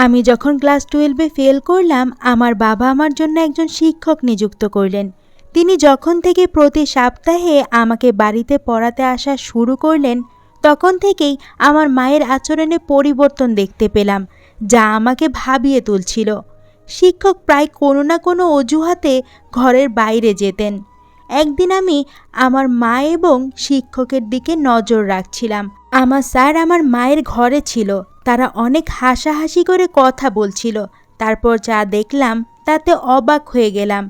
আমি যখন class 12-এ fail করলাম, আমার বাবা আমার জন্য একজন শিক্ষক নিযুক্ত করলেন। তিনি যখন থেকে প্রতি সপ্তাহে আমাকে বাড়িতে পড়াতে আসা শুরু করলেন, তখন থেকেই আমার মায়ের আচরণে পরিবর্তন দেখতে পেলাম, যা আমাকে ভাবিয়ে তুলছিল। শিক্ষক প্রায় কোনো না কোনো অজুহাতে ঘরের বাইরে যেতেন। একদিন আমি আমার মা এবং শিক্ষকের দিকে নজর রাখছিলাম। আমার স্যার আমার মায়ের ঘরে ছিল। তারা অনেক হাসাহাসি করে কথা বলছিল। তারপর যা দেখলাম তাতে অবাক হয়ে গেলাম।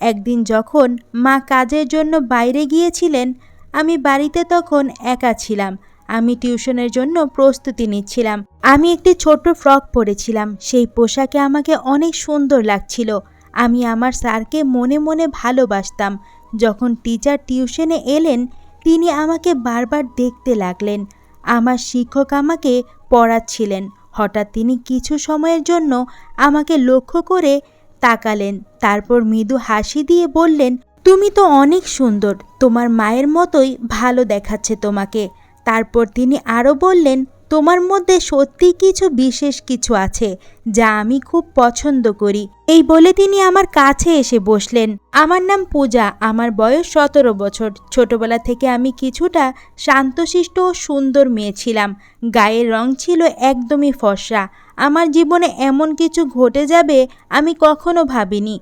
একদিন যখন মা কাজের জন্য বাইরে গিয়েছিলেন, আমি বাড়িতে তখন একা ছিলাম। আমি টিউশনের জন্য প্রস্তুতি নিচ্ছিলাম। আমি একটি ছোট ফ্রক পরেছিলাম। সেই পোশাকে আমাকে অনেক সুন্দর লাগছিল। আমি আমার স্যারকে মনে মনে ভালোবাসতাম। যখন টিচার টিউশনে এলেন, তিনি আমাকে বারবার দেখতে লাগলেন। আমার শিক্ষক আমাকে পড়াচ্ছিলেন। হঠাৎ তিনি কিছু সময়ের জন্য আমাকে লক্ষ্য করে তাকালেন। তারপর মৃদু হাসি দিয়ে বললেন, তুমি তো অনেক সুন্দর, তোমার মায়ের মতোই ভালো দেখাচ্ছে তোমাকে। তারপর তিনি আরও বললেন, তোমার মধ্যে সত্যি কিছু বিশেষ কিছু আছে, যা আমি খুব পছন্দ করি। এই বলে তিনি আমার কাছে এসে বসলেন। আমার নাম পূজা, আমার বয়স 17 বছর। ছোটবেলা থেকে আমি কিছুটা শান্তশিষ্ট ও সুন্দর মেয়ে ছিলাম। গায়ের রং ছিল একদমই ফর্সা। আমার জীবনে এমন কিছু ঘটে যাবে আমি কখনো ভাবিনি,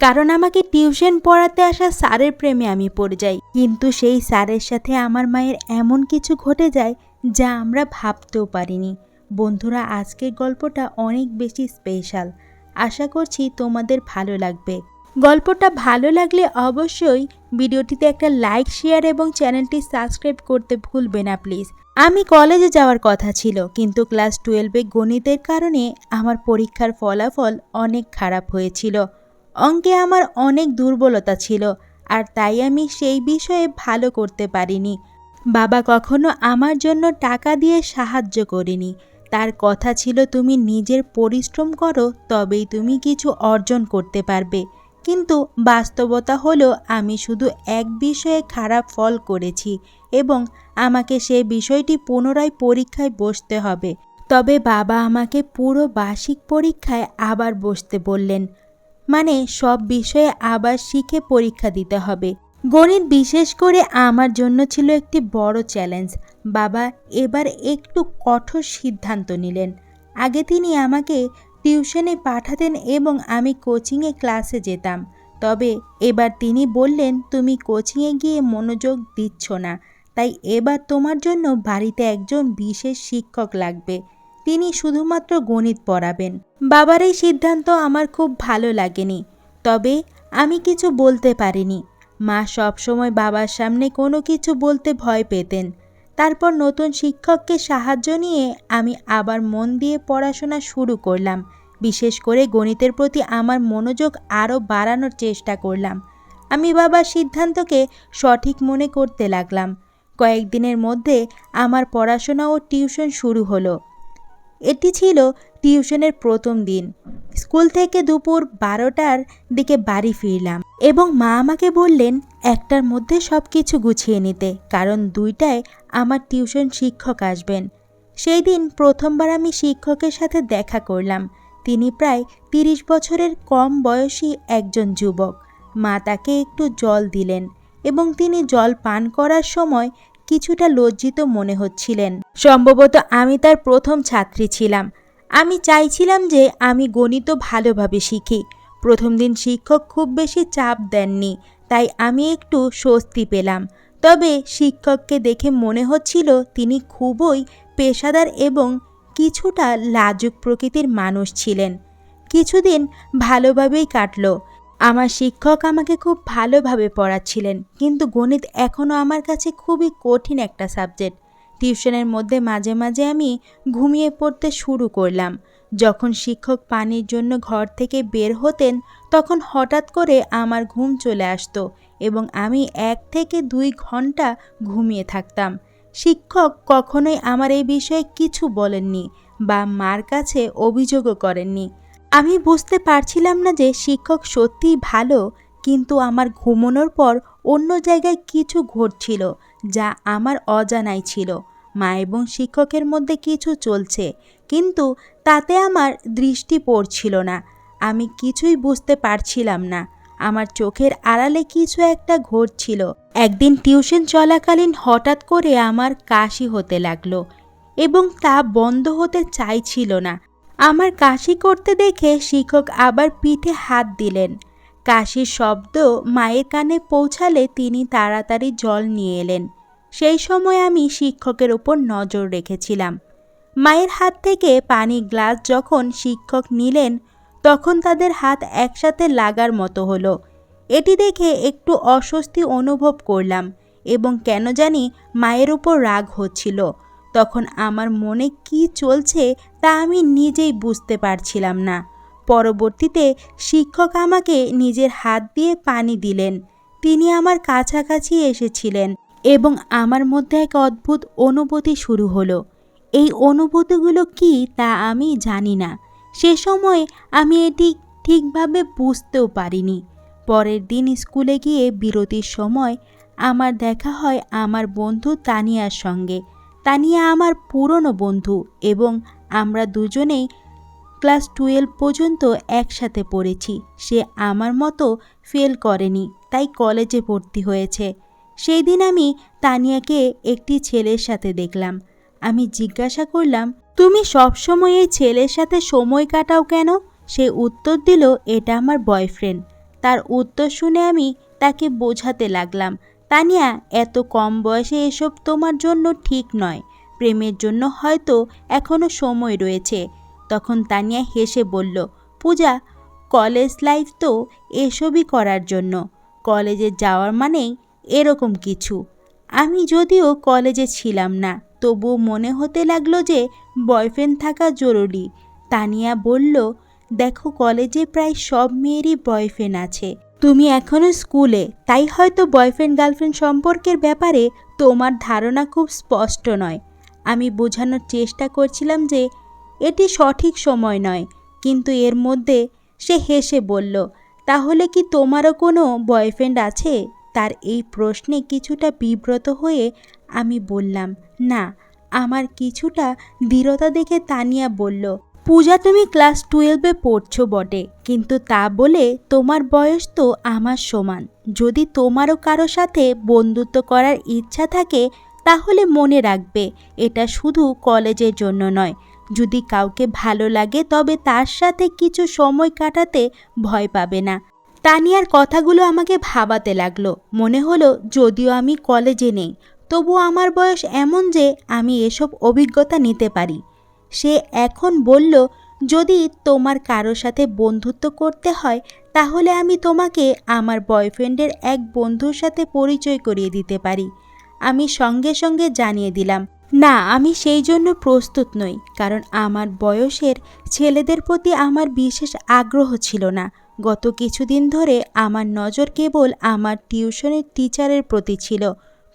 কারণ আমাকে টিউশন পড়াতে আসা স্যারের প্রেমে আমি পড়ে যাই। কিন্তু সেই স্যারের সাথে আমার মায়ের এমন কিছু ঘটে যায় যা আমরা ভাবতেও পারিনি। বন্ধুরা, আজকের গল্পটা অনেক বেশি স্পেশাল। আশা করছি তোমাদের ভালো লাগবে। গল্পটা ভালো লাগলে অবশ্যই ভিডিওটিতে একটা লাইক, শেয়ার এবং চ্যানেলটি সাবস্ক্রাইব করতে ভুলবে না প্লিজ। আমি কলেজে যাওয়ার কথা ছিল, কিন্তু ক্লাস 12-এ গণিতের কারণে আমার পরীক্ষার ফলাফল অনেক খারাপ হয়েছিল। অঙ্কে আমার অনেক দুর্বলতা ছিল, আর তাই আমি সেই বিষয়ে ভালো করতে পারিনি। বাবা কখনো আমার জন্য টাকা দিয়ে সাহায্য করেনি। তার কথা ছিল, তুমি নিজের পরিশ্রম করো, তবেই তুমি কিছু অর্জন করতে পারবে। কিন্তু বাস্তবতা হলো, আমি শুধু এক বিষয়ে খারাপ ফল করেছি এবং আমাকে সে বিষয়টি পুনরায় পরীক্ষায় বসতে হবে। তবে বাবা আমাকে পুরো বার্ষিক পরীক্ষায় আবার বসতে বললেন, মানে সব বিষয়ে আবার শিখে পরীক্ষা দিতে হবে। গণিত বিশেষ করে আমার জন্য ছিল একটি বড় চ্যালেঞ্জ। বাবা এবার একটু কঠোর সিদ্ধান্ত নিলেন। আগে তিনি আমাকে টিউশনে পাঠাতেন এবং আমি কোচিংয়ে ক্লাসে যেতাম। তবে এবার তিনি বললেন, তুমি কোচিংয়ে গিয়ে মনোযোগ দিচ্ছ না, তাই এবার তোমার জন্য বাড়িতে একজন বিশেষ শিক্ষক লাগবে। তিনি শুধুমাত্র গণিত পড়াবেন। বাবার এই সিদ্ধান্ত আমার খুব ভালো লাগেনি, তবে আমি কিছু বলতে পারিনি। মা সবসময় বাবার সামনে কোনো কিছু বলতে ভয় পেতেন। তারপর নতুন শিক্ষককে সাহায্য নিয়ে আমি আবার মন দিয়ে পড়াশোনা শুরু করলাম। বিশেষ করে গণিতের প্রতি আমার মনোযোগ আরও বাড়ানোর চেষ্টা করলাম। আমি বাবার সিদ্ধান্তকে সঠিক মনে করতে লাগলাম। কয়েকদিনের মধ্যে আমার পড়াশোনা ও টিউশন শুরু হলো। এটি ছিল টিউশনের প্রথম দিন। স্কুল থেকে দুপুর 12টার দিকে বাড়ি ফিরলাম এবং মা আমাকে বললেন 1টার মধ্যে সব কিছু গুছিয়ে নিতে, কারণ 2টায় আমার টিউশন শিক্ষক আসবেন। সেই দিন প্রথমবার আমি শিক্ষকের সাথে দেখা করলাম। তিনি প্রায় 30 বছরের কম বয়সী একজন যুবক। মা তাকে একটু জল দিলেন এবং তিনি জল পান করার সময় কিছুটা লজ্জিত মনে হচ্ছিলেন। সম্ভবত আমি তার প্রথম ছাত্রী ছিলাম। আমি চাইছিলাম যে আমি গণিত ভালোভাবে শিখি। প্রথম দিন শিক্ষক খুব বেশি চাপ দেননি, তাই আমি একটু স্বস্তি পেলাম। তবে শিক্ষককে দেখে মনে হচ্ছিল তিনি খুবই পেশাদার এবং কিছুটা লাজুক প্রকৃতির মানুষ ছিলেন। কিছুদিন ভালোভাবেই কাটলো। আমার শিক্ষক আমাকে খুব ভালোভাবে পড়াচ্ছিলেন, কিন্তু গণিত এখনও আমার কাছে খুবই কঠিন একটা সাবজেক্ট। টিউশনের মধ্যে মাঝে মাঝে আমি ঘুমিয়ে পড়তে শুরু করলাম। যখন শিক্ষক পানির জন্য ঘর থেকে বের হতেন, তখন হঠাৎ করে আমার ঘুম চলে আসতো এবং আমি 1 থেকে 2 ঘন্টা ঘুমিয়ে থাকতাম। শিক্ষক কখনোই আমার এই বিষয়ে কিছু বলেননি বা মার কাছে অভিযোগও করেননি। আমি বুঝতে পারছিলাম না যে শিক্ষক সত্যিই ভালো, কিন্তু আমার ঘুমানোর পর অন্য জায়গায় কিছু ঘটছিল যা আমার অজানাই ছিল। মা এবং শিক্ষকের মধ্যে কিছু চলছে, কিন্তু তাতে আমার দৃষ্টি পড়ছিল না। আমি কিছুই বুঝতে পারছিলাম না। আমার চোখের আড়ালে কিছু একটা ঘটছিল। একদিন টিউশন চলাকালীন হঠাৎ করে আমার কাশি হতে লাগলো এবং তা বন্ধ হতে চাইছিল না। আমার কাশি করতে দেখে শিক্ষক আবার পিঠে হাত দিলেন। কাশির শব্দ মায়ের কানে পৌঁছালে তিনি তাড়াতাড়ি জল নিয়ে এলেন। সেই সময় আমি শিক্ষকের ওপর নজর রেখেছিলাম। মায়ের হাত থেকে পানির গ্লাস যখন শিক্ষক নিলেন তখন তাদের হাত একসাথে লাগার মতো হলো। এটি দেখে একটু অস্বস্তি অনুভব করলাম এবং কেন জানি মায়ের উপর রাগ হচ্ছিল। তখন আমার মনে কি চলছে তা আমি নিজেই বুঝতে পারছিলাম না। পরবর্তীতে শিক্ষক আমাকে নিজের হাত দিয়ে পানি দিলেন। তিনি আমার কাছাকাছি এসেছিলেন এবং আমার মধ্যে এক অদ্ভুত অনুভূতি শুরু হলো। এই অনুভূতিগুলো কি তা আমি জানি না। সে সময় আমি এটি ঠিকভাবে বুঝতেও পারিনি। পরের দিন স্কুলে গিয়ে বিরতির সময় আমার দেখা হয় আমার বন্ধু তানিয়ার সঙ্গে। তানিয়া আমার পুরনো বন্ধু এবং আমরা দুজনেই ক্লাস 12 পর্যন্ত একসাথে পড়েছি। সে আমার মতো ফেল করেনি, তাই কলেজে ভর্তি হয়েছে। সেই দিন আমি তানিয়াকে একটি ছেলের সাথে দেখলাম। আমি জিজ্ঞাসা করলাম, তুমি সবসময় এই ছেলের সাথে সময় কাটাও কেন? সে উত্তর দিল, এটা আমার বয়ফ্রেন্ড। তার উত্তর শুনে আমি তাকে বোঝাতে লাগলাম, তানিয়া, এত কম বয়সে এসব তোমার জন্য ঠিক নয়। প্রেমের জন্য হয়তো এখনো সময় রয়েছে। তখন তানিয়া হেসে বলল, পূজা, কলেজ লাইফ তো এসবই করার জন্য। কলেজে যাওয়ার মানেই এরকম কিছু। আমি যদিও কলেজে ছিলাম না, তবুও মনে হতে লাগলো যে বয়ফ্রেন্ড থাকা জরুরি। তানিয়া বলল, দেখো, কলেজে প্রায় সব মেয়েরই বয়ফ্রেন্ড আছে। তুমি এখনো স্কুলে, তাই হয়তো বয়ফ্রেন্ড গার্লফ্রেন্ড সম্পর্কের ব্যাপারে তোমার ধারণা খুব স্পষ্ট নয়। আমি বোঝানোর চেষ্টা করছিলাম যে এটি সঠিক সময় নয়, কিন্তু এর মধ্যে সে হেসে বলল, তাহলে কি তোমারও কোনো বয়ফ্রেন্ড আছে? তার এই প্রশ্নে কিছুটা বিব্রত হয়ে আমি বললাম, না। আমার কিছুটা দৃঢ়তা দেখে তানিয়া বলল, পূজা, তুমি ক্লাস 12-এ পড়ছো বটে, কিন্তু তা বলে তোমার বয়স তো আমার সমান। যদি তোমারও কারো সাথে বন্ধুত্ব করার ইচ্ছা থাকে তাহলে মনে রাখবে, এটা শুধু কলেজের জন্য নয়। যদি কাউকে ভালো লাগে তবে তার সাথে কিছু সময় কাটাতে ভয় পাবে না। তানিয়ার কথাগুলো আমাকে ভাবাতে লাগলো। মনে হলো যদিও আমি কলেজে নেই, তবু আমার বয়স এমন যে আমি এসব অভিজ্ঞতা নিতে পারি। সে এখন বলল, যদি তোমার কারো সাথে বন্ধুত্ব করতে হয় তাহলে আমি তোমাকে আমার বয়ফ্রেন্ডের এক বন্ধুর সাথে পরিচয় করিয়ে দিতে পারি। আমি সঙ্গে সঙ্গে জানিয়ে দিলাম, না, আমি সেই জন্য প্রস্তুত নই, কারণ আমার বয়সের ছেলেদের প্রতি আমার বিশেষ আগ্রহ ছিল না। গত কিছুদিন ধরে আমার নজর কেবল আমার টিউশনের টিচারের প্রতি ছিল।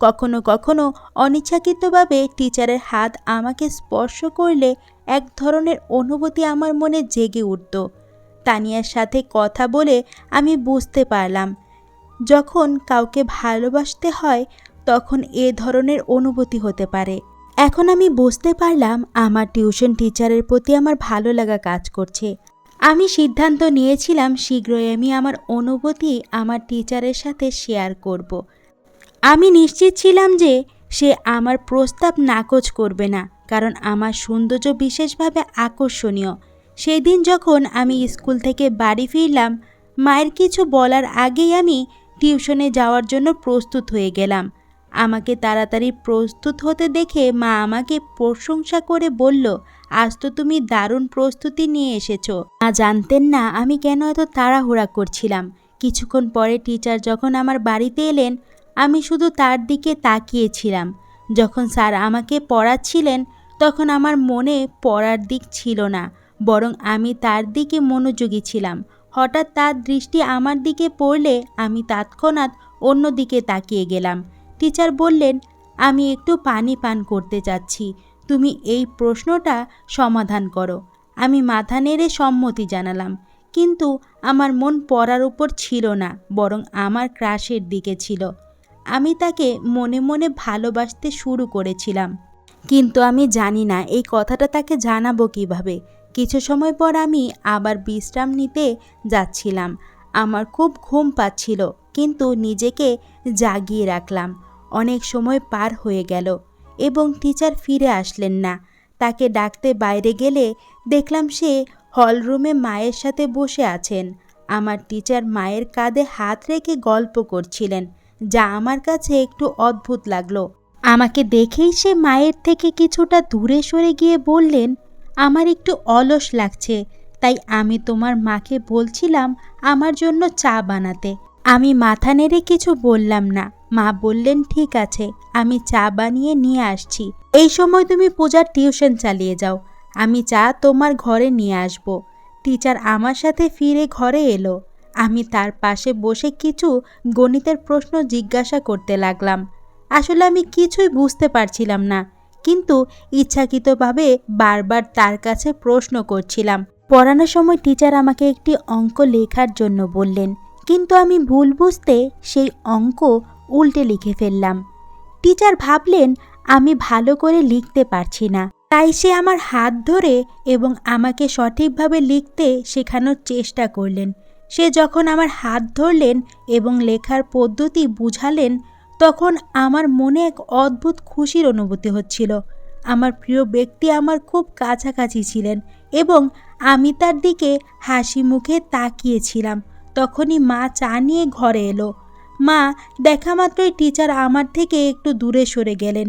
কখনো কখনো অনিচ্ছাকৃতভাবে টিচারের হাত আমাকে স্পর্শ করলে এক ধরনের অনুভূতি আমার মনে জেগে উঠত। তানিয়ার সাথে কথা বলে আমি বুঝতে পারলাম, যখন কাউকে ভালোবাসতে হয় তখন এ ধরনের অনুভূতি হতে পারে। এখন আমি বুঝতে পারলাম আমার টিউশন টিচারের প্রতি আমার ভালো লাগা কাজ করছে। আমি সিদ্ধান্ত নিয়েছিলাম শীঘ্রই আমি আমার অনুভূতি আমার টিচারের সাথে শেয়ার করব। আমি নিশ্চিত ছিলাম যে সে আমার প্রস্তাব নাকচ করবে না, কারণ আমার সৌন্দর্য বিশেষভাবে আকর্ষণীয়। সেই দিন যখন আমি স্কুল থেকে বাড়ি ফিরলাম, মায়ের কিছু বলার আগেই আমি টিউশনে যাওয়ার জন্য প্রস্তুত হয়ে গেলাম। আমাকে তাড়াতাড়ি প্রস্তুত হতে দেখে মা আমাকে প্রশংসা করে বলল, আজ তো তুমি দারুণ প্রস্তুতি নিয়ে এসেছো। মা জানতেন না আমি কেন এত তাড়াহুড়া করছিলাম। কিছুক্ষণ পরে টিচার যখন আমার বাড়িতে এলেন, আমি শুধু তার দিকে তাকিয়েছিলাম। যখন স্যার আমাকে পড়াচ্ছিলেন তখন আমার মনে পড়ার দিক ছিল না, বরং আমি তার দিকে মনোযোগী ছিলাম। হঠাৎ তার দৃষ্টি আমার দিকে পড়লে আমি তৎক্ষণাৎ অন্য দিকে তাকিয়ে গেলাম। টিচার বললেন, আমি একটু পানি পান করতে চাচ্ছি, তুমি এই প্রশ্নটা সমাধান করো। আমি মাথা নেড়ে সম্মতি জানালাম, কিন্তু আমার মন পড়ার উপর ছিল না, বরং আমার ক্রাশের দিকে ছিল। আমি তাকে মনে মনে ভালোবাসতে শুরু করেছিলাম, কিন্তু আমি জানি না এই কথাটা তাকে জানাবো কিভাবে। কিছু সময় পর আমি আবার বিশ্রাম নিতে যাচ্ছিলাম। আমার খুব ঘুম পাচ্ছিল, কিন্তু নিজেকে জাগিয়ে রাখলাম। অনেক সময় পার হয়ে গেল এবং টিচার ফিরে আসলেন না। তাকে ডাকতে বাইরে গেলে দেখলাম সে হলরুমে মায়ের সাথে বসে আছেন। আমার টিচার মায়ের কাঁধে হাত রেখে গল্প করছিলেন, যা আমার কাছে একটু অদ্ভুত লাগলো। আমাকে দেখেই সে মায়ের থেকে কিছুটা দূরে সরে গিয়ে বললেন, আমার একটু অলস লাগছে, তাই আমি তোমার মাকে বলছিলাম আমার জন্য চা বানাতে। আমি মাথা নেড়ে কিছু বললাম না। মা বললেন, ঠিক আছে, আমি চা বানিয়ে নিয়ে আসছি। এই সময় তুমি পূজার টিউশন চালিয়ে যাও, আমি চা তোমার ঘরে নিয়ে আসব। টিচার আমার সাথে ফিরে ঘরে এলো। আমি তার পাশে বসে কিছু গণিতের প্রশ্ন জিজ্ঞাসা করতে লাগলাম। আসলে আমি কিছুই বুঝতে পারছিলাম না, কিন্তু ইচ্ছাকৃতভাবে বারবার তার কাছে প্রশ্ন করছিলাম। পড়ানোর সময় টিচার আমাকে একটি অঙ্ক লেখার জন্য বললেন, কিন্তু আমি ভুল বুঝতে সেই অঙ্ক উল্টে লিখে ফেললাম। টিচার ভাবলেন আমি ভালো করে লিখতে পারছি না, তাই সে আমার হাত ধরে এবং আমাকে সঠিকভাবে লিখতে শেখানোর চেষ্টা করলেন। সে যখন আমার হাত ধরলেন এবং লেখার পদ্ধতি বুঝালেন, তখন আমার মনে এক অদ্ভুত খুশির অনুভূতি হচ্ছিল। আমার প্রিয় ব্যক্তি আমার খুব কাছাকাছি ছিলেন এবং আমি তার দিকে হাসি মুখে তাকিয়েছিলাম। তখনই মা চা নিয়ে ঘরে এলো। মা দেখা মাত্রই টিচার আমার থেকে একটু দূরে সরে গেলেন,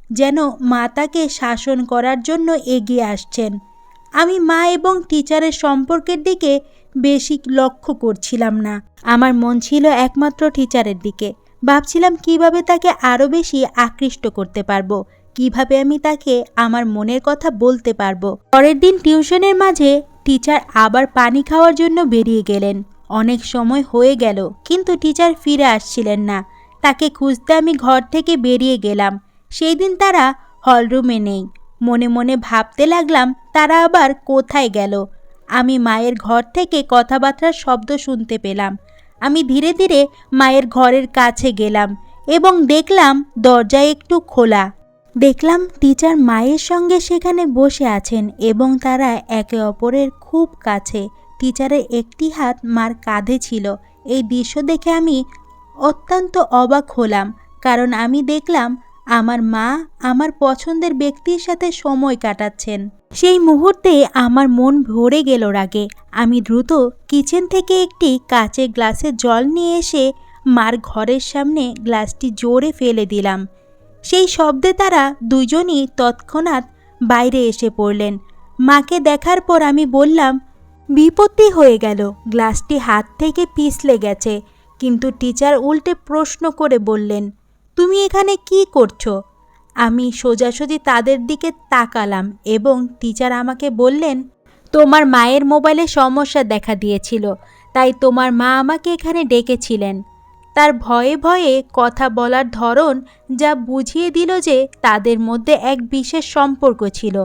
যেন মা তাকে শাসন করার জন্য এগিয়ে আসছেন। আমি মা এবং টিচারের সম্পর্কের দিকে বেশি লক্ষ্য করছিলাম না। আমার মন ছিল একমাত্র টিচারের দিকে। ভাবছিলাম কিভাবে তাকে আরও বেশি আকৃষ্ট করতে পারবো, কিভাবে আমি তাকে আমার মনের কথা বলতে পারবো। পরের দিন টিউশনের মাঝে টিচার আবার পানি খাওয়ার জন্য বেরিয়ে গেলেন। অনেক সময় হয়ে গেল, কিন্তু টিচার ফিরে আসছিলেন না। তাকে খুঁজতে আমি ঘর থেকে বেরিয়ে গেলাম। সেই দিন তারা হলরুমে নেই। মনে মনে ভাবতে লাগলাম তারা আবার কোথায় গেল। আমি মায়ের ঘর থেকে কথাবার্তার শব্দ শুনতে পেলাম। আমি ধীরে ধীরে মায়ের ঘরের কাছে গেলাম এবং দেখলাম দরজা একটু খোলা। দেখলাম টিচার মায়ের সঙ্গে সেখানে বসে আছেন এবং তারা একে অপরের খুব কাছে। টিচারের একটি হাত মার কাঁধে ছিল। এই দৃশ্য দেখে আমি অত্যন্ত অবাক হলাম, কারণ আমি দেখলাম আমার মা আমার পছন্দের ব্যক্তির সাথে সময় কাটাচ্ছেন। সেই মুহূর্তে আমার মন ভরে গেল রাগে। আমি দ্রুত কিচেন থেকে একটি কাচের গ্লাসে জল নিয়ে এসে মার ঘরের সামনে গ্লাসটি জোরে ফেলে দিলাম। সেই শব্দে তারা দুজনই তৎক্ষণাৎ বাইরে এসে পড়লেন। মাকে দেখার পর আমি বললাম, বিপত্তি হয়ে গেল, গ্লাসটি হাত থেকে পিছলে গেছে। কিন্তু টিচার উল্টে প্রশ্ন করে বললেন, তুমি এখানে কি করছো? আমি সোজাসুজি তাদের দিকে তাকালাম এবং টিচার আমাকে বললেন, তোমার মায়ের মোবাইলে সমস্যা দেখা দিয়েছিল, তাই তোমার মা আমাকে এখানে ডেকেছিলেন। তার ভয়ে ভয়ে কথা বলার ধরন যা বুঝিয়ে দিল যে তাদের মধ্যে এক বিশেষ সম্পর্ক ছিল,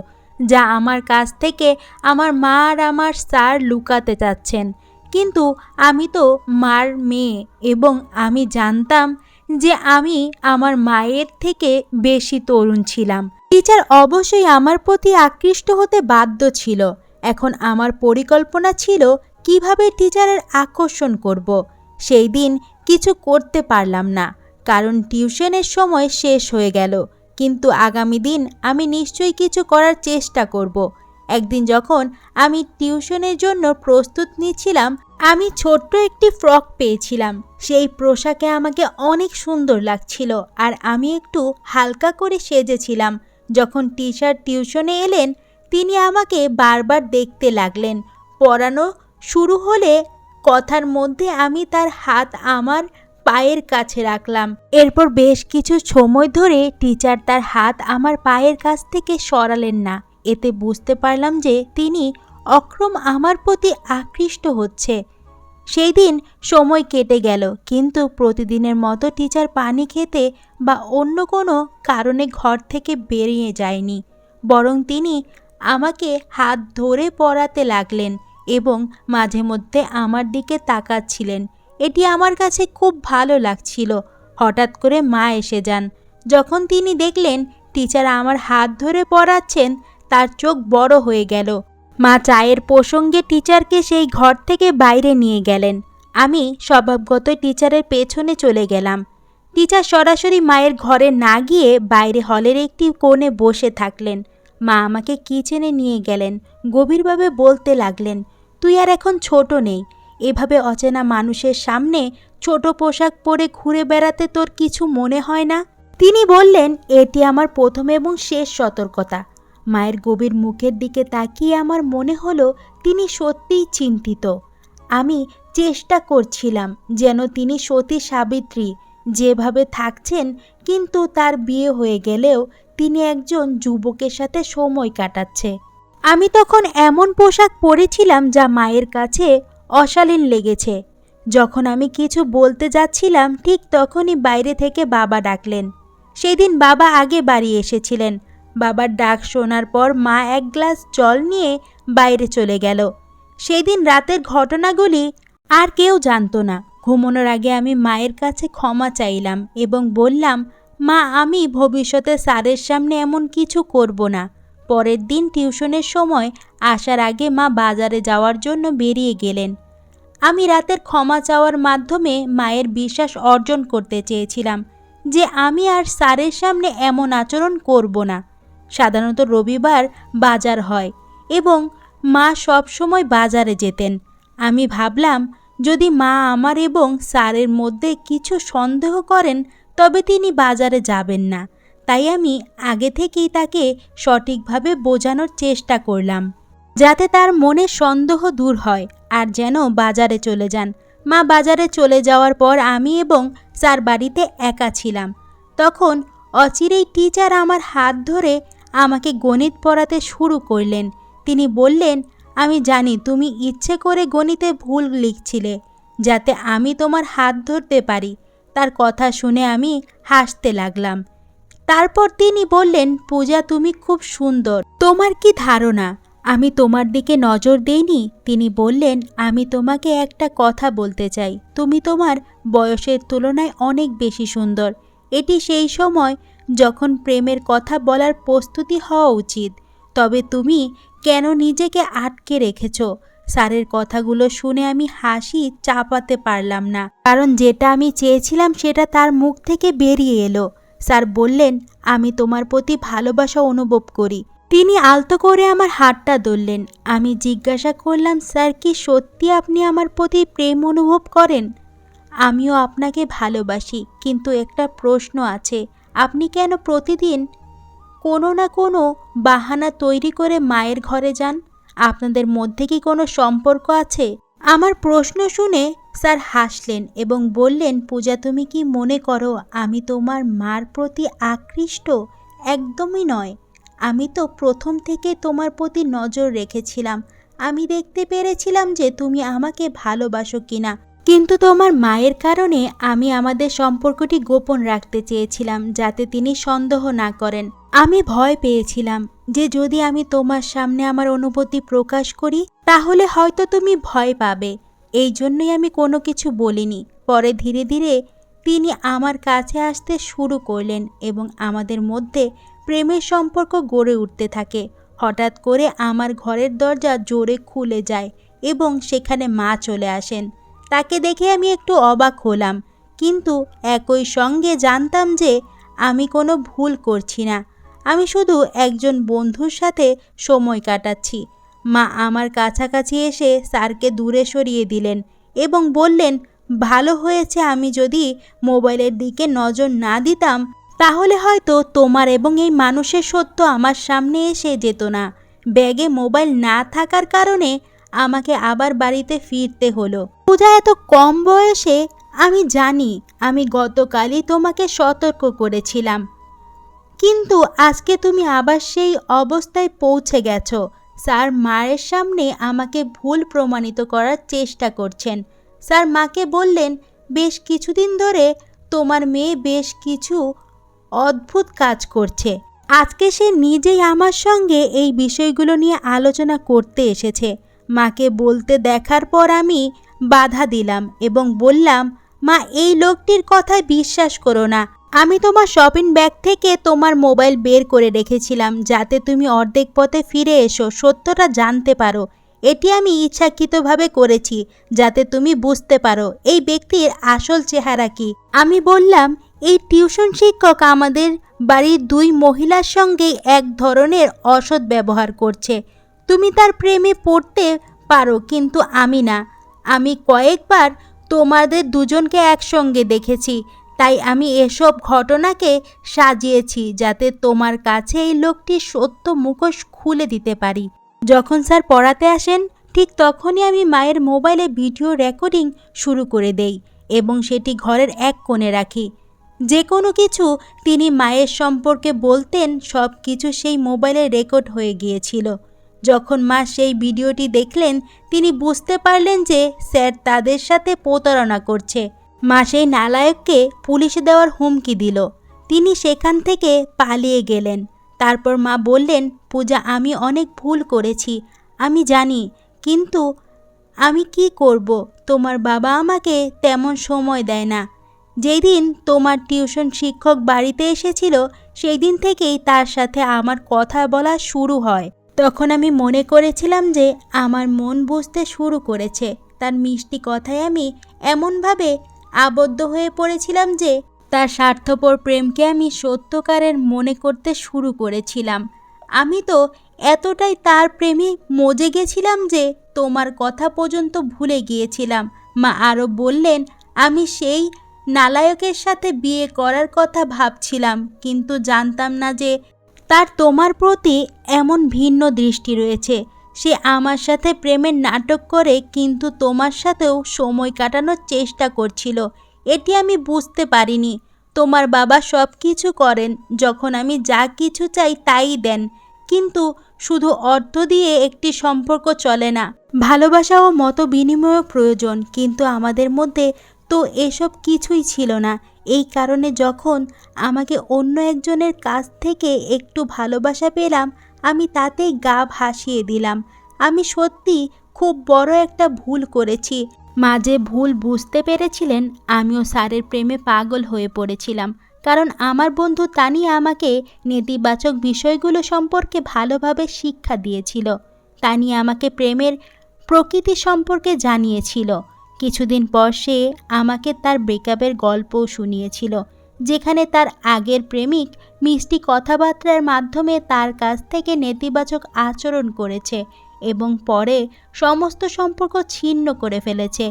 যা আমার কাছ থেকে আমার মা আর আমার স্যার লুকাতে চাচ্ছেন। কিন্তু আমি তো মার মেয়ে এবং আমি জানতাম যে আমি আমার মায়ের থেকে বেশি তরুণ ছিলাম। টিচার অবশ্যই আমার প্রতি আকৃষ্ট হতে বাধ্য ছিল। এখন আমার পরিকল্পনা ছিল কিভাবে টিচারের আকর্ষণ করব। সেই দিন কিছু করতে পারলাম না, কারণ টিউশনের সময় শেষ হয়ে গেল। কিন্তু আগামী দিন আমি নিশ্চয়ই কিছু করার চেষ্টা করব। একদিন যখন আমি টিউশনের জন্য প্রস্তুত নিচ্ছিলাম, আমি ছোট্ট একটি ফ্রক পেয়েছিলাম। সেই পোশাকে আমাকে অনেক সুন্দর লাগছিল আর আমি একটু হালকা করে সেজেছিলাম। যখন টিচার টিউশনে এলেন, তিনি আমাকে বারবার দেখতে লাগলেন। পড়ানো শুরু হলে কথার মধ্যে আমি তার হাত আমার পায়ের কাছে রাখলাম। এরপর বেশ কিছু সময় ধরে টিচার তার হাত আমার পায়ের কাছ থেকে সরালেন না। এতে বুঝতে পারলাম যে তিনি অক্রম আমার প্রতি আকৃষ্ট হচ্ছে। সেই দিন সময় কেটে গেল, কিন্তু প্রতিদিনের মতো টিচার পানি খেতে বা অন্য কোনো কারণে ঘর থেকে বেরিয়ে যায়নি, বরং তিনি আমাকে হাত ধরে পড়াতে লাগলেন এবং মাঝে মধ্যে আমার দিকে তাকাচ্ছিলেন। এটি আমার কাছে খুব ভালো লাগছিল। হঠাৎ করে মা এসে যান। যখন তিনি দেখলেন টিচার আমার হাত ধরে পড়াচ্ছেন, তার চোখ বড় হয়ে গেল। মা চায়ের প্রসঙ্গে টিচারকে সেই ঘর থেকে বাইরে নিয়ে গেলেন। আমি স্বভাবগতই টিচারের পেছনে চলে গেলাম। টিচার সরাসরি মায়ের ঘরে না গিয়ে বাইরে হলের একটি কোণে বসে থাকলেন। মা আমাকে কিচেনে নিয়ে গেলেন। গভীরভাবে বলতে লাগলেন, তুই আর এখন ছোট নেই। এভাবে অচেনা মানুষের সামনে ছোট পোশাক পরে ঘুরে বেড়াতে তোর কিছু মনে হয় না? তিনি বললেন, এটি আমার প্রথম এবং শেষ সতর্কতা। মায়ের গভীর মুখের দিকে তাকিয়ে আমার মনে হলো তিনি সত্যিই চিন্তিত। আমি চেষ্টা করছিলাম যেন তিনি সতী সাবিত্রী যেভাবে থাকছেন, কিন্তু তার বিয়ে হয়ে গেলেও তিনি একজন যুবকের সাথে সময় কাটাচ্ছে। আমি তখন এমন পোশাক পরেছিলাম যা মায়ের কাছে অশালীন লেগেছে। যখন আমি কিছু বলতে যাচ্ছিলাম ঠিক তখনই বাইরে থেকে বাবা ডাকলেন। সেদিন বাবা আগে বাড়ি এসেছিলেন। বাবার ডাক শোনার পর মা এক গ্লাস জল নিয়ে বাইরে চলে গেল। সেদিন রাতের ঘটনাগুলি আর কেউ জানতো না। ঘুমানোর আগে আমি মায়ের কাছে ক্ষমা চাইলাম এবং বললাম, মা, আমি ভবিষ্যতে স্যারের সামনে এমন কিছু করব না। পরের দিন টিউশনের সময় আসার আগে মা বাজারে যাওয়ার জন্য বেরিয়ে গেলেন। আমি রাতের ক্ষমা চাওয়ার মাধ্যমে মায়ের বিশ্বাস অর্জন করতে চেয়েছিলাম যে আমি আর স্যারের সামনে এমন আচরণ করব না। সাধারণত রবিবার বাজার হয় এবং মা সব সময় বাজারে যেতেন। আমি ভাবলাম, যদি মা আমার এবং স্যারের মধ্যে কিছু সন্দেহ করেন তবে তিনি বাজারে যাবেন না। তাই আমি আগে থেকেই তাকে সঠিকভাবে বোঝানোর চেষ্টা করলাম যাতে তার মনে সন্দেহ দূর হয় আর যেন বাজারে চলে যান। মা বাজারে চলে যাওয়ার পর আমি এবং স্যার বাড়িতে একা ছিলাম। তখন অচিরেই টিচার আমার হাত ধরে আমাকে গণিত পড়াতে শুরু করলেন। তিনি বললেন, আমি জানি তুমি ইচ্ছে করে গণিতে ভুল লিখছিলে যাতে আমি তোমার হাত ধরতে পারি। তার কথা শুনে আমি হাসতে লাগলাম। তারপর তিনি বললেন, পূজা, তুমি খুব সুন্দর। তোমার কি ধারণা আমি তোমার দিকে নজর দেইনি? তিনি বললেন, আমি তোমাকে একটা কথা বলতে চাই। তুমি তোমার বয়সের তুলনায় অনেক বেশি সুন্দর। এটি সেই সময় যখন প্রেমের কথা বলার প্রস্তুতি হওয়া উচিত। তবে তুমি কেন নিজেকে আটকে রেখেছ? স্যারের কথাগুলো শুনে আমি হাসি চাপাতে পারলাম না, কারণ যেটা আমি চেয়েছিলাম সেটা তার মুখ থেকে বেরিয়ে এলো। স্যার বললেন, আমি তোমার প্রতি ভালোবাসা অনুভব করি। তিনি আলতো করে আমার হাতটা ধরলেন। আমি জিজ্ঞাসা করলাম, স্যার, কি সত্যি আপনি আমার প্রতি প্রেম অনুভব করেন? আমিও আপনাকে ভালোবাসি, কিন্তু একটা প্রশ্ন আছে। আপনি কেন প্রতিদিন কোনো না কোনো বাহানা তৈরি করে মায়ের ঘরে যান? আপনাদের মধ্যে কি কোনো সম্পর্ক আছে? আমার প্রশ্ন শুনে স্যার হাসলেন এবং বললেন, পূজা, তুমি কি মনে করো আমি তোমার মার প্রতি আকৃষ্ট? একদমই নয়। আমি তো প্রথম থেকে তোমার প্রতি নজর রেখেছিলাম। আমি দেখতে পেরেছিলাম যে তুমি আমাকে ভালোবাসো কিনা, কিন্তু তোমার মায়ের কারণে আমি আমাদের সম্পর্কটি গোপন রাখতে চেয়েছিলাম যাতে তিনি সন্দেহ না করেন। আমি ভয় পেয়েছিলাম যে যদি আমি তোমার সামনে আমার অনুভূতি প্রকাশ করি তাহলে হয়তো তুমি ভয় পাবে। এই জন্যই আমি কোনো কিছু বলিনি। পরে ধীরে ধীরে তিনি আমার কাছে আসতে শুরু করলেন এবং আমাদের মধ্যে প্রেমের সম্পর্ক গড়ে উঠতে থাকে। হঠাৎ করে আমার ঘরের দরজা জোরে খুলে যায় এবং সেখানে মা চলে আসেন। তাকে দেখে আমি একটু অবাক হলাম, কিন্তু একই সঙ্গে জানতাম যে আমি কোনো ভুল করছি না। আমি শুধু একজন বন্ধুর সাথে সময় কাটাচ্ছি। মা আমার কাছাকাছি এসে স্যারকে দূরে সরিয়ে দিলেন এবং বললেন, ভালো হয়েছে আমি যদি মোবাইলের দিকে নজর না দিতাম তাহলে হয়তো তোমার এবং এই মানুষের সত্য আমার সামনে এসে যেত না। ব্যাগে মোবাইল না থাকার কারণে আমাকে আবার বাড়িতে ফিরতে হলো। পূজা, এত কম বয়সে আমি জানি আমি গতকালই তোমাকে সতর্ক করেছিলাম, কিন্তু আজকে তুমি আবার সেই অবস্থায় পৌঁছে গেছো। স্যার মায়ের সামনে আমাকে ভুল প্রমাণিত করার চেষ্টা করছেন। স্যার মাকে বললেন, বেশ কিছুদিন ধরে তোমার মেয়ে বেশ কিছু অদ্ভুত কাজ করছে। আজকে সে নিজেই আমার সঙ্গে এই বিষয়গুলো নিয়ে আলোচনা করতে এসেছে। মাকে বলতে দেখার পর আমি বাধা দিলাম এবং বললাম, মা, এই লোকটির কথায় বিশ্বাস করো না। আমি তোমার শপিং ব্যাগ থেকে তোমার মোবাইল বের করে রেখেছিলাম যাতে তুমি অর্ধেক পথে ফিরে এসো সত্যটা জানতে পারো। এটি আমি ইচ্ছাকৃতভাবে করেছি যাতে তুমি বুঝতে পারো এই ব্যক্তির আসল চেহারা কি। আমি বললাম, এই টিউশন শিক্ষক আমাদের বাড়ির 2 মহিলার সঙ্গে এক ধরনের অসৎ ব্যবহার করছে। তুমি তার প্রেমে পড়তে পারো কিন্তু আমি না। আমি কয়েকবার তোমাদের দুজনকে একসঙ্গে দেখেছি, তাই আমি এসব ঘটনাকে সাজিয়েছি যাতে তোমার কাছে এই লোকটির সত্য মুখোশ খুলে দিতে পারি। যখন স্যার পড়াতে আসেন ঠিক তখনই আমি মায়ের মোবাইলে ভিডিও রেকর্ডিং শুরু করে দেই এবং সেটি ঘরের এক কোণে রাখি। যে কোনো কিছু তিনি মায়ের সম্পর্কে বলতেন সব কিছু সেই মোবাইলে রেকর্ড হয়ে গিয়েছিল। যখন মা সেই ভিডিওটি দেখলেন তিনি বুঝতে পারলেন যে স্যার তাদের সাথে প্রতারণা করছে। মা সেই নালায়ককে পুলিশে দেওয়ার হুমকি দিল। তিনি সেখান থেকে পালিয়ে গেলেন। তারপর মা বললেন, পূজা, আমি অনেক ভুল করেছি, আমি জানি, কিন্তু আমি কি করব? তোমার বাবা আমাকে তেমন সময় দেয় না। যেই দিন তোমার টিউশন শিক্ষক বাড়িতে এসেছিল সেই দিন থেকেই তার সাথে আমার কথা বলা শুরু হয়। তখন আমি মনে করেছিলাম যে আমার মন বুঝতে শুরু করেছে। তার মিষ্টি কথায় আমি এমনভাবে আবদ্ধ হয়ে পড়েছিলাম যে তার স্বার্থপর প্রেমকে আমি সত্যকারের মনে করতে শুরু করেছিলাম। আমি তো এতটাই তার প্রেমে মজে গেছিলাম যে তোমার কথা পর্যন্ত ভুলে গিয়েছিলাম। মা আরও বললেন, আমি সেই নালায়কের সাথে বিয়ে করার কথা ভাবছিলাম, কিন্তু জানতাম না যে তার তোমার প্রতি এমন ভিন্ন দৃষ্টি রয়েছে। সে আমার সাথে প্রেমের নাটক করে কিন্তু তোমার সাথেও সময় কাটানোর চেষ্টা করছিল। এটি আমি বুঝতে পারিনি। তোমার বাবা সব কিছু করেন, যখন আমি যা কিছু চাই তাই দেন, কিন্তু শুধু অর্থ দিয়ে একটি সম্পর্ক চলে না। ভালোবাসা ও মত বিনিময় প্রয়োজন, কিন্তু আমাদের মধ্যে তো এসব কিছুই ছিল না। এই কারণে যখন আমাকে অন্য একজনের কাছ থেকে একটু ভালোবাসা পেলাম আমি তাতেই গা ভাসিয়ে দিলাম। আমি সত্যি খুব বড় একটা ভুল করেছি। মা যে ভুল বুঝতে পেরেছিলেন, আমিও স্যারের প্রেমে পাগল হয়ে পড়েছিলাম, কারণ আমার বন্ধু তানিয়া আমাকে নেতিবাচক বিষয়গুলো সম্পর্কে ভালোভাবে শিক্ষা দিয়েছিল। তানিয়া আমাকে প্রেমের প্রকৃতি সম্পর্কে জানিয়েছিল। কিছুদিন পর সে আমাকে তার ব্রেকআপের গল্পও শুনিয়েছিল, যেখানে তার আগের প্রেমিক মিষ্টি কথাবার্তার মাধ্যমে তার কাছ থেকে নেতিবাচক আচরণ করেছে এবং পরে সমস্ত সম্পর্ক ছিন্ন করে ফেলেছে।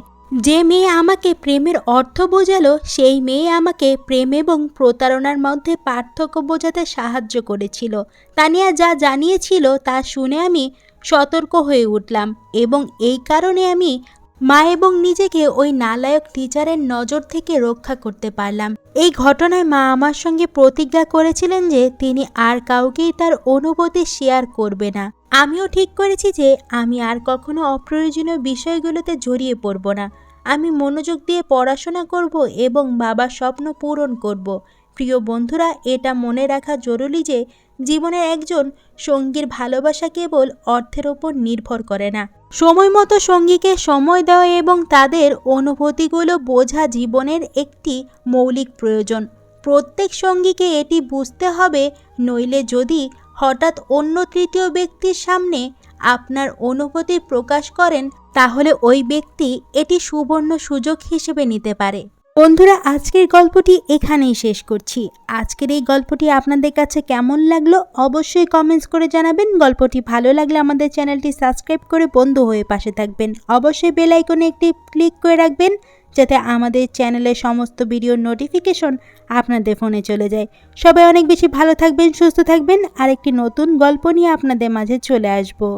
যে মেয়ে আমাকে প্রেমের অর্থ বোঝালো সেই মেয়ে আমাকে প্রেম এবং প্রতারণার মধ্যে পার্থক্য বোঝাতে সাহায্য করেছিল। তানিয়া যা জানিয়েছিল তা শুনে আমি সতর্ক হয়ে উঠলাম এবং এই কারণে আমি মা এবং নিজেকে ওই নালায়ক টিচারের নজর থেকে রক্ষা করতে পারলাম। এই ঘটনায় মা আমার সঙ্গে প্রতিজ্ঞা করেছিলেন যে তিনি আর কাউকেই তার অনুভূতি শেয়ার করবে না। আমিও ঠিক করেছি যে আমি আর কখনো অপ্রয়োজনীয় বিষয়গুলোতে জড়িয়ে পড়ব না। আমি মনোযোগ দিয়ে পড়াশোনা করব এবং বাবার স্বপ্ন পূরণ করব। প্রিয় বন্ধুরা, এটা মনে রাখা জরুরি যে জীবনের একজন সঙ্গীর ভালোবাসা কেবল অর্থের ওপর নির্ভর করে না। সময় মতো সঙ্গীকে সময় দেওয়া এবং তাদের অনুভূতিগুলো বোঝা জীবনের একটি মৌলিক প্রয়োজন। প্রত্যেক সঙ্গীকে এটি বুঝতে হবে, নইলে যদি হঠাৎ অন্য তৃতীয় ব্যক্তির সামনে আপনার অনুভূতি প্রকাশ করেন তাহলে ওই ব্যক্তি এটি সুবর্ণ সুযোগ হিসেবে নিতে পারে। বন্ধুরা, আজকের গল্পটি এখানেই শেষ করছি। আজকের এই গল্পটি আপনাদের কাছে কেমন লাগলো অবশ্যই কমেন্টস করে জানাবেন। গল্পটি ভালো লাগলে আমাদের চ্যানেলটি সাবস্ক্রাইব করে বন্ধু হয়ে পাশে থাকবেন। অবশ্যই বেল আইকনে একটি ক্লিক করে রাখবেন যাতে আমাদের চ্যানেলের সমস্ত ভিডিওর নোটিফিকেশন আপনাদের ফোনে চলে যায়। সবাই অনেক বেশি ভালো থাকবেন, সুস্থ থাকবেন। আর একটি নতুন গল্প নিয়ে আপনাদের মাঝে চলে আসবো।